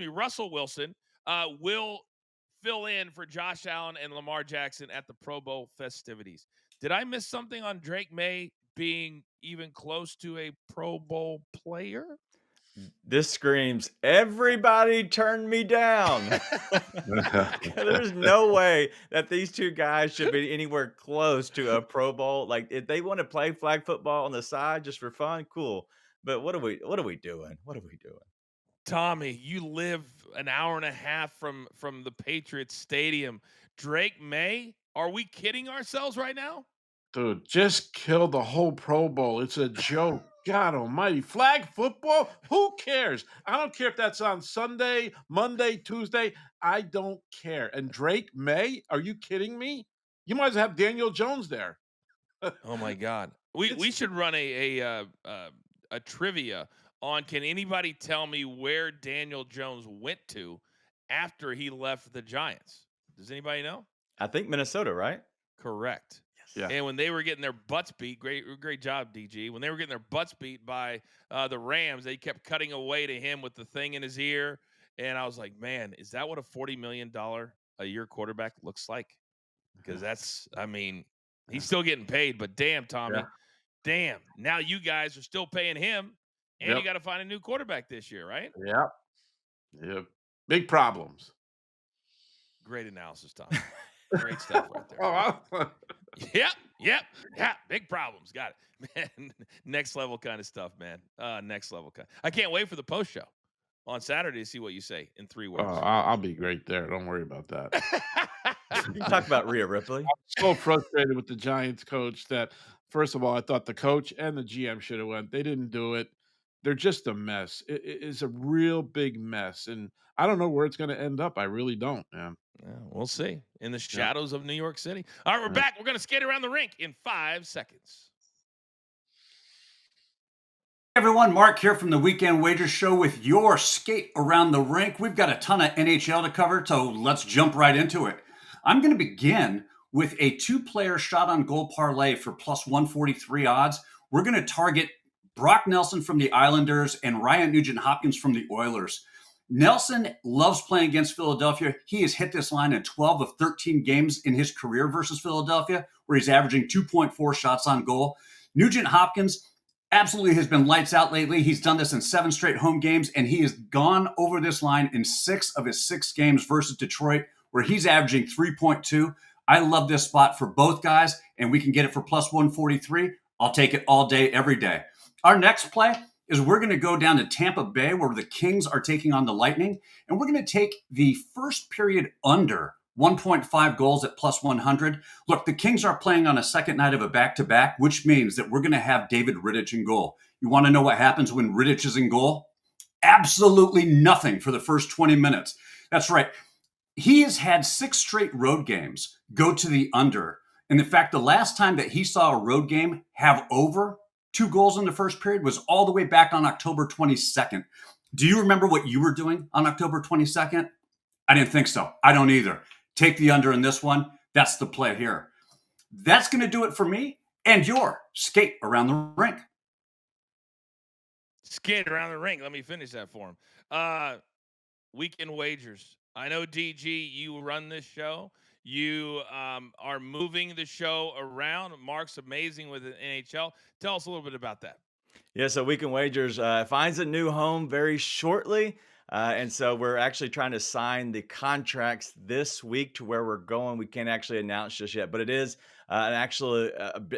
A: Russell Wilson will fill in for Josh Allen and Lamar Jackson at the Pro Bowl festivities. Did I miss something on Drake May being even close to a Pro Bowl player?
B: This screams, everybody turn me down. There's no way that these two guys should be anywhere close to a Pro Bowl. Like, if they want to play flag football on the side just for fun, cool. But what are we doing? What are we doing?
A: Tommy, you live an hour and a half from the Patriots Stadium. Drake May? Are we kidding ourselves right now?
C: Dude, just kill the whole Pro Bowl. It's a joke. God almighty. Flag football? Who cares? I don't care if that's on Sunday, Monday, Tuesday. I don't care. And Drake May? Are you kidding me? You might as well have Daniel Jones there.
A: Oh my God. We should run a trivia on, can anybody tell me where Daniel Jones went to after he left the Giants? Does anybody know?
B: I think Minnesota, right?
A: Correct.
C: Yeah.
A: And when they were getting their butts beat, great job, DG. When they were getting their butts beat by the Rams, they kept cutting away to him with the thing in his ear. And I was like, man, is that what a $40 million a year quarterback looks like? Because he's still getting paid, but damn, Tommy, damn. Now you guys are still paying him, and you got to find a new quarterback this year, right?
C: Yep. Yep. Big problems.
A: Great analysis, Tommy. Great stuff right there.
C: Oh,
A: Yep. Big problems. Got it. Man, next level kind of stuff, man. Next level kind. I can't wait for the post show on Saturday to see what you say in 3 words.
C: I'll be great there. Don't worry about that.
B: You can talk about Rhea Ripley.
C: I'm so frustrated with the Giants coach that, first of all, I thought the coach and the GM should have went. They didn't do it. They're just a mess. It is a real big mess. And I don't know where it's going to end up. I really don't, man.
A: Yeah, we'll see. In the shadows of New York City. All right, we're back. We're going to skate around the rink in 5 seconds.
G: Hey everyone, Mark here from the Weekend Wager Show with your skate around the rink. We've got a ton of NHL to cover, so let's jump right into it. I'm going to begin with a 2-player shot on goal parlay for plus 143 odds. We're going to target Brock Nelson from the Islanders and Ryan Nugent-Hopkins from the Oilers. Nelson loves playing against Philadelphia. He has hit this line in 12 of 13 games in his career versus Philadelphia, where he's averaging 2.4 shots on goal. Nugent-Hopkins absolutely has been lights out lately. He's done this in 7 straight home games, and he has gone over this line in 6 of his 6 games versus Detroit, where he's averaging 3.2. I love this spot for both guys, and we can get it for plus 143. I'll take it all day, every day. Our next play is we're going to go down to Tampa Bay where the Kings are taking on the Lightning, and we're going to take the first period under 1.5 goals at plus 100. Look, the Kings are playing on a second night of a back-to-back, which means that we're going to have David Rittich in goal. You want to know what happens when Rittich is in goal? Absolutely nothing for the first 20 minutes. That's right. He has had 6 straight road games go to the under. And in fact, the last time that he saw a road game have over 2 goals in the first period was all the way back on October 22nd. Do you remember what you were doing on October 22nd? I didn't think so. I don't either. Take the under in this one. That's the play here. That's going to do it for me and your skate around the rink.
A: Skate around the rink. Let me finish that for him. Weekend wagers. I know, DG, you run this show. You are moving the show around. Mark's amazing with the NHL. Tell us a little bit about that.
B: Yeah, so Weekend Wagers finds a new home very shortly. And so we're actually trying to sign the contracts this week to where we're going. We can't actually announce just yet, but it is actually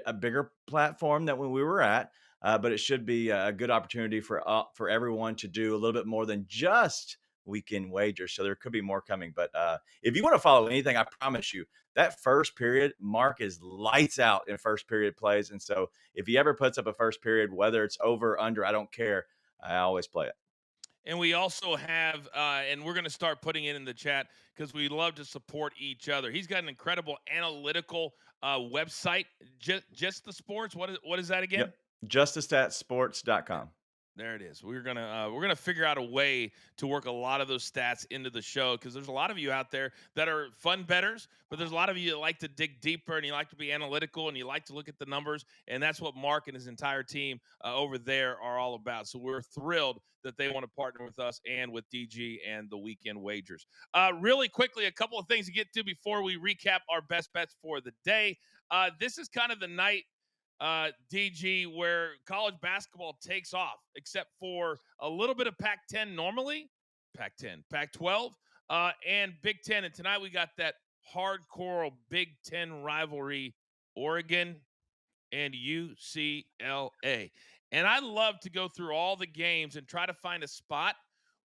B: a bigger platform than when we were at. But it should be a good opportunity for everyone to do a little bit more than just Weekend Wagers. So there could be more coming. But if you want to follow anything, I promise you that first period, Mark is lights out in first period plays. And so if he ever puts up a first period, whether it's over or under, I don't care. I always play it.
A: And we also have, and we're going to start putting it in the chat because we love to support each other. He's got an incredible analytical website, just the sports. What is that again?
B: Yep. JustTheStatsSports.com.
A: There it is. We're gonna figure out a way to work a lot of those stats into the show because there's a lot of you out there that are fun bettors, but there's a lot of you that like to dig deeper and you like to be analytical and you like to look at the numbers, and that's what Mark and his entire team over there are all about. So we're thrilled that they want to partner with us and with DG and the Weekend Wagers. Really quickly, a couple of things to get to before we recap our best bets for the day. This is kind of the night, DG, where college basketball takes off, except for a little bit of Pac-10 normally, Pac-10, Pac-12, and Big Ten. And tonight we got that hardcore Big Ten rivalry, Oregon and UCLA. And I love to go through all the games and try to find a spot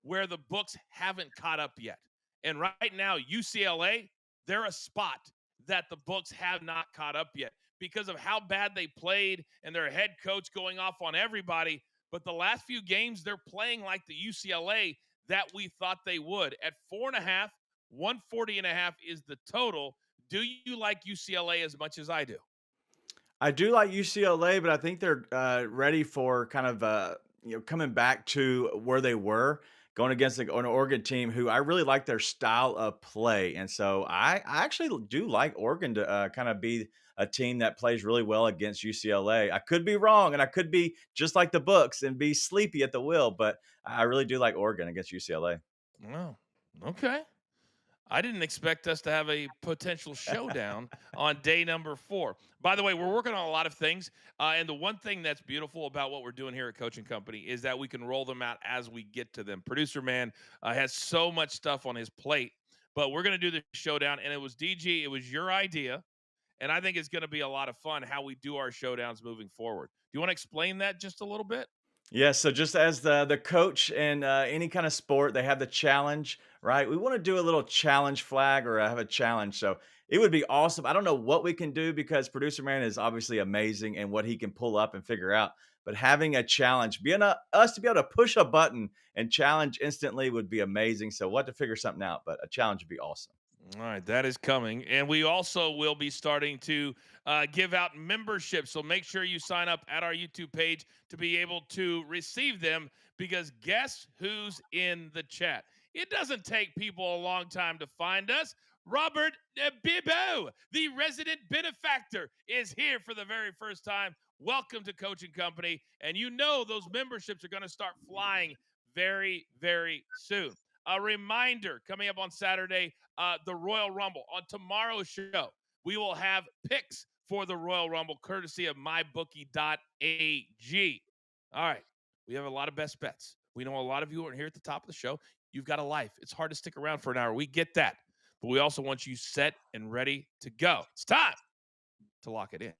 A: where the books haven't caught up yet. And right now, UCLA, they're a spot that the books have not caught up yet, because of how bad they played and their head coach going off on everybody. But the last few games, they're playing like the UCLA that we thought they would. At 4.5, 140.5 is the total. Do you like UCLA as much as I do?
B: I do like UCLA, but I think they're ready for kind of coming back to where they were, going against an Oregon team who I really like their style of play. And so I actually do like Oregon to kind of be a team that plays really well against UCLA. I could be wrong, and I could be just like the books and be sleepy at the wheel, but I really do like Oregon against UCLA.
A: Oh, okay. I didn't expect us to have a potential showdown on day number 4. By the way, we're working on a lot of things. And the one thing that's beautiful about what we're doing here at Coaching Company is that we can roll them out as we get to them. Producer Man has so much stuff on his plate, but we're going to do the showdown. And it was DG, it was your idea. And I think it's going to be a lot of fun how we do our showdowns moving forward. Do you want to explain that just a little bit?
B: Yeah, so just as the coach in any kind of sport, they have the challenge, right? We want to do a little challenge flag or have a challenge. So it would be awesome. I don't know what we can do because Producer Man is obviously amazing and what he can pull up and figure out. But having a challenge, us to be able to push a button and challenge instantly would be amazing. So we'll have to figure something out, but a challenge would be awesome.
A: All right, that is coming. And we also will be starting to give out memberships. So make sure you sign up at our YouTube page to be able to receive them, because guess who's in the chat? It doesn't take people a long time to find us. Robert Bibbo, the resident benefactor, is here for the very first time. Welcome to Coaching Company. And you know those memberships are going to start flying very, very soon. A reminder, coming up on Saturday, the Royal Rumble. On tomorrow's show, we will have picks for the Royal Rumble, courtesy of mybookie.ag. All right, we have a lot of best bets. We know a lot of you are here at the top of the show. You've got a life. It's hard to stick around for an hour. We get that. But we also want you set and ready to go. It's time to lock it in.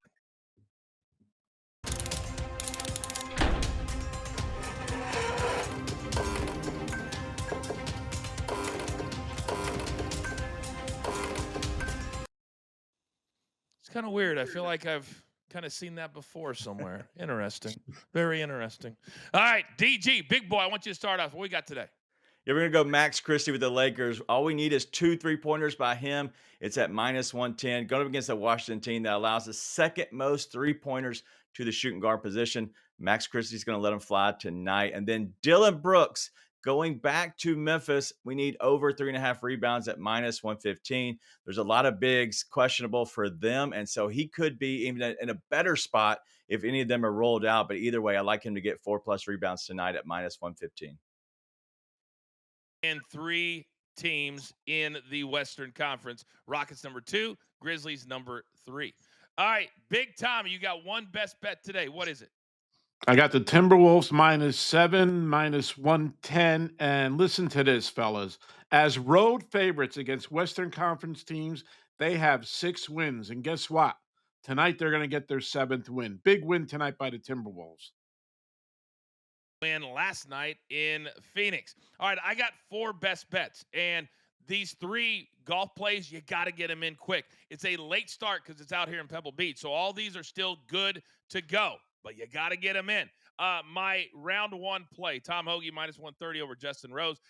A: It's kind of weird. I feel like I've kind of seen that before somewhere. Interesting. Very interesting. All right, DG, big boy, I want you to start off. What we got today?
B: Yeah, we're going to go Max Christie with the Lakers. All we need is 2 3-pointers by him. It's at -110. Going up against a Washington team that allows the second most 3-pointers to the shooting guard position. Max Christie's going to let him fly tonight. And then Dylan Brooks going back to Memphis. We need over 3.5 rebounds at -115. There's a lot of bigs questionable for them. And so he could be even in a better spot if any of them are rolled out. But either way, I like him to get 4+ rebounds tonight at -115.
A: And 3 teams in the Western Conference. Rockets number 2, Grizzlies number 3. All right, Big Tom, you got one best bet today. What is it?
C: I got the Timberwolves -7, -110. And listen to this, fellas. As road favorites against Western Conference teams, they have 6 wins. And guess what? Tonight, they're going to get their 7th win. Big win tonight by the Timberwolves.
A: Win last night in Phoenix. All right, I got 4 best bets, and these 3 golf plays, you got to get them in quick. It's a late start because it's out here in Pebble Beach, so all these are still good to go, but you got to get them in. My round 1 play, Tom Hoagie -130 over Justin Rose.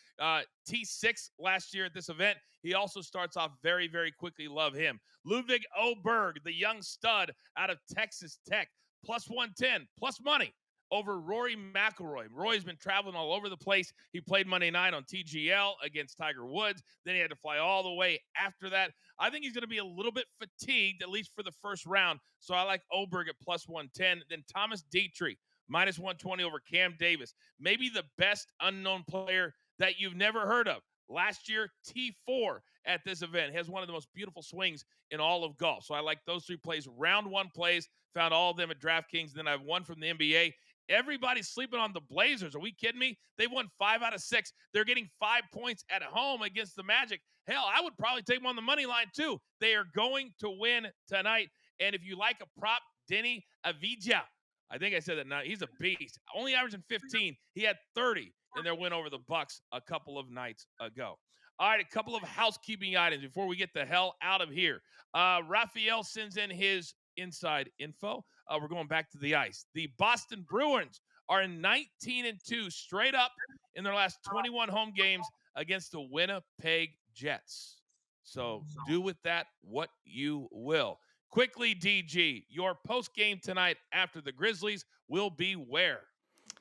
A: T6 last year at this event. He also starts off very, very quickly. Love him. Ludwig Oberg, the young stud out of Texas Tech, +110, plus money over Rory McIlroy. Rory's been traveling all over the place. He played Monday night on TGL against Tiger Woods. Then he had to fly all the way after that. I think he's going to be a little bit fatigued, at least for the first round. So I like Oberg at +110. Then Thomas Dietrich, -120 over Cam Davis. Maybe the best unknown player that you've never heard of. Last year, T4 at this event. He has one of the most beautiful swings in all of golf. So I like those 3 plays. Round 1 plays, found all of them at DraftKings. Then I have one from the NBA. Everybody's sleeping on the Blazers. Are we kidding me? They won 5 out of 6. They're getting 5 points at home against the Magic. Hell, I would probably take them on the money line too. They are going to win tonight. And if you like a prop, Denny Avdija. I think I said that now. He's a beast. Only averaging 15. He had 30 in their win over the Bucks a couple of nights ago. All right, a couple of housekeeping items before we get the hell out of here. Raphael sends in his inside info. We're going back to the ice. The Boston Bruins are in 19-2 straight up in their last 21 home games against the Winnipeg Jets. So do with that what you will. Quickly, DG, your post game tonight after the Grizzlies will be where?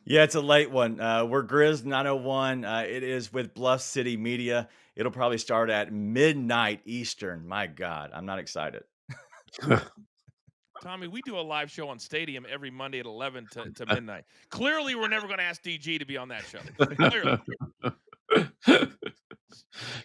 B: Yeah, it's a late one. We're Grizz 901. It is with Bluff City Media. It'll probably start at midnight Eastern. My God, I'm not excited.
A: Tommy, we do a live show on Stadium every Monday at 11 to midnight. Clearly, we're never going to ask DG to be on that show. Clearly.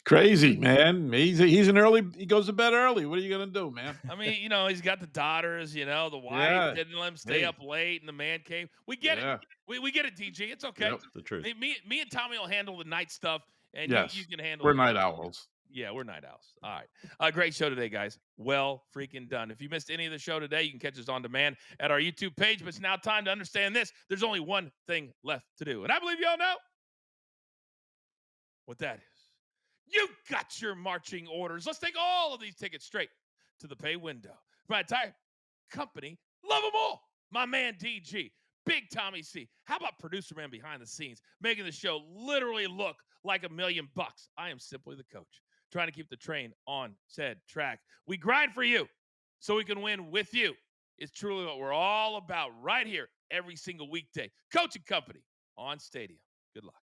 C: Crazy, man. He's an early. He goes to bed early. What are you gonna do, man?
A: I mean, he's got the daughters. The wife
C: Yeah.
A: didn't let him stay up late in the man cave. We get it. We get it, DG. It's okay.
C: Yep.
B: The truth.
A: Me and Tommy will handle the night stuff, and
C: Yes.
A: you can handle.
C: We're
A: the
C: night owls.
A: Yeah, we're night owls. All right. Great show today, guys. Well freaking done. If you missed any of the show today, you can catch us on demand at our YouTube page. But it's now time to understand this. There's only one thing left to do. And I believe y'all know what that is. You got your marching orders. Let's take all of these tickets straight to the pay window. My entire company, love them all. My man DG, Big Tommy C. How about producer man behind the scenes, making the show literally look like $1 million? I am simply the coach, trying to keep the train on said track. We grind for you so we can win with you. It's truly what we're all about right here every single weekday. Coaching company on Stadium. Good luck.